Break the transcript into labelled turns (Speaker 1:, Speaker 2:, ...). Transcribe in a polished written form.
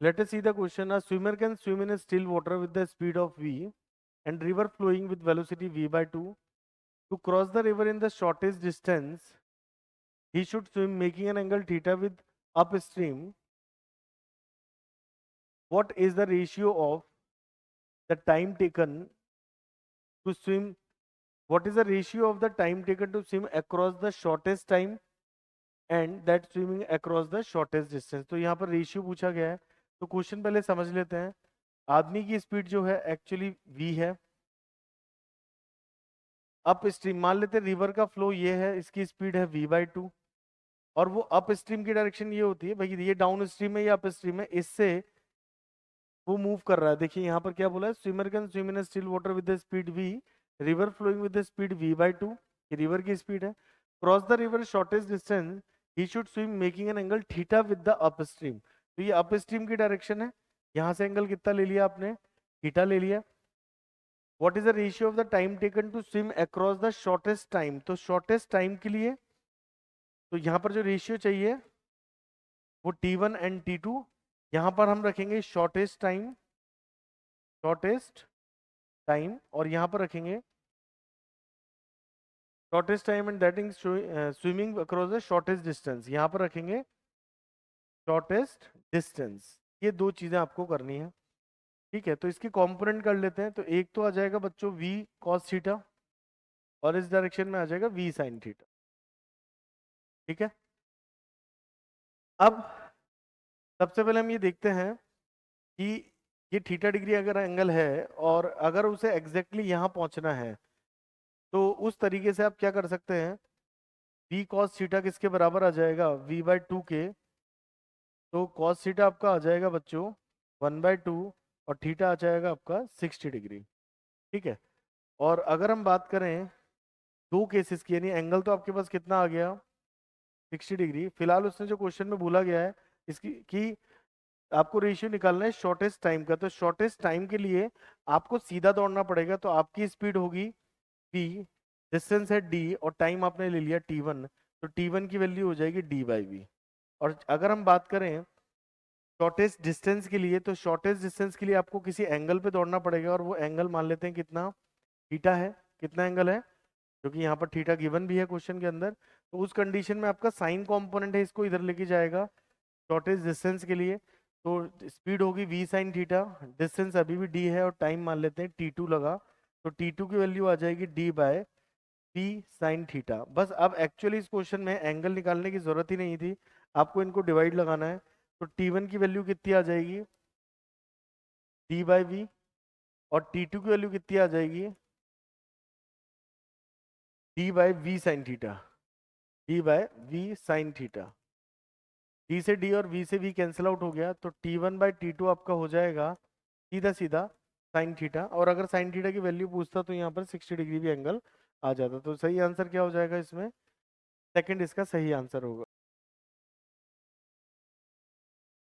Speaker 1: Let us see the question. A swimmer can swim in a still water with the speed of v and river flowing with velocity v by 2. To cross the river in the shortest distance, he should swim making an angle theta with upstream. What is the ratio of the time taken to swim? What is the ratio of the time taken to swim across the shortest time and that swimming across the shortest distance? तो यहाँ पर ratio पूछा गया है, तो question पहले समझ लेते हैं। आदमी की स्पीड जो है एक्चुअली v है, अप स्ट्रीम मान लेते हैं, रिवर का फ्लो ये है, इसकी स्पीड है v बाई 2, और वो अप स्ट्रीम की डायरेक्शन ये होती है भाई, ये डाउन स्ट्रीम है, ये अप स्ट्रीम है, इससे वो मूव कर रहा है। देखिए यहाँ पर क्या बोला है, swimmer can swim in still water with the speed v, river flowing with the speed v by 2, ये रिवर की स्पीड है। Cross the river shortest distance, he should swim making an angle theta with the up stream. तो ये up stream की direction है, यहाँ से angle कितना ले लिया आपने, थीटा ले लिया। What is the ratio of the time taken to swim across the shortest time, तो शॉर्टेस्ट टाइम के लिए तो यहाँ पर जो रेशियो चाहिए वो t1 एंड t2, यहाँ पर हम रखेंगे शॉर्टेस्ट टाइम और यहाँ पर रखेंगे shortest time and that is swimming across the shortest distance, यहाँ पर रखेंगे शॉर्टेस्ट डिस्टेंस। ये दो चीजें आपको करनी है, ठीक है। तो इसकी कंपोनेंट कर लेते हैं। तो एक तो आ जाएगा बच्चों v cos थीटा और इस डायरेक्शन में आ जाएगा v sin थीटा, ठीक है। अब सबसे पहले हम ये देखते हैं कि ये थीटा डिग्री अगर एंगल है और अगर उसे एग्जैक्टली यहाँ पहुंचना है, तो उस तरीके से आप क्या कर सकते हैं, v cos थीटा किसके बराबर आ जाएगा, v बाई 2 के। तो cos थीटा आपका आ जाएगा बच्चों 1 बाई 2 और थीटा आ जाएगा आपका 60 डिग्री, ठीक है। और अगर हम बात करें दो केसेस की, यानी एंगल तो आपके पास कितना आ गया 60 डिग्री। फिलहाल उसने जो क्वेश्चन में बोला गया है इसकी कि आपको रेशियो निकालना है शॉर्टेस्ट टाइम का, तो शॉर्टेस्ट टाइम के लिए आपको सीधा दौड़ना पड़ेगा। तो आपकी स्पीड होगी v, डिस्टेंस है d और टाइम आपने ले लिया t1, तो t1 की वैल्यू हो जाएगी d बाई वी। और अगर हम बात करें शॉर्टेस्ट डिस्टेंस के लिए, तो शॉर्टेस्ट डिस्टेंस के लिए आपको किसी एंगल पे दौड़ना पड़ेगा और वो एंगल मान लेते हैं कितना, थीटा है। कितना एंगल है, क्योंकि यहाँ पर थीटा गिवन भी है क्वेश्चन के अंदर। तो उस कंडीशन में आपका साइन कंपोनेंट है, इसको इधर लेके जाएगा शॉर्टेस्ट डिस्टेंस के लिए। तो स्पीड होगी v साइन थीटा, डिस्टेंस अभी भी d है और टाइम मान लेते हैं t2 लगा, तो t2 की वैल्यू आ जाएगी d by v sine theta. बस अब एक्चुअली इस क्वेश्चन में एंगल निकालने की जरूरत ही नहीं थी, आपको इनको डिवाइड लगाना है। तो t1 की वैल्यू कितनी आ जाएगी d बाई वी और t2 की वैल्यू कितनी आ जाएगी d by V sine theta, d by V sine theta. d से d और v से v कैंसिल आउट हो गया, तो t1 बाई t2 आपका हो जाएगा सीधा सीधा साइन थीटा। और अगर साइन थीटा की वैल्यू पूछता तो यहाँ पर 60 डिग्री भी एंगल आ जाता। तो सही आंसर क्या हो जाएगा इसमें, सेकंड इसका सही आंसर होगा।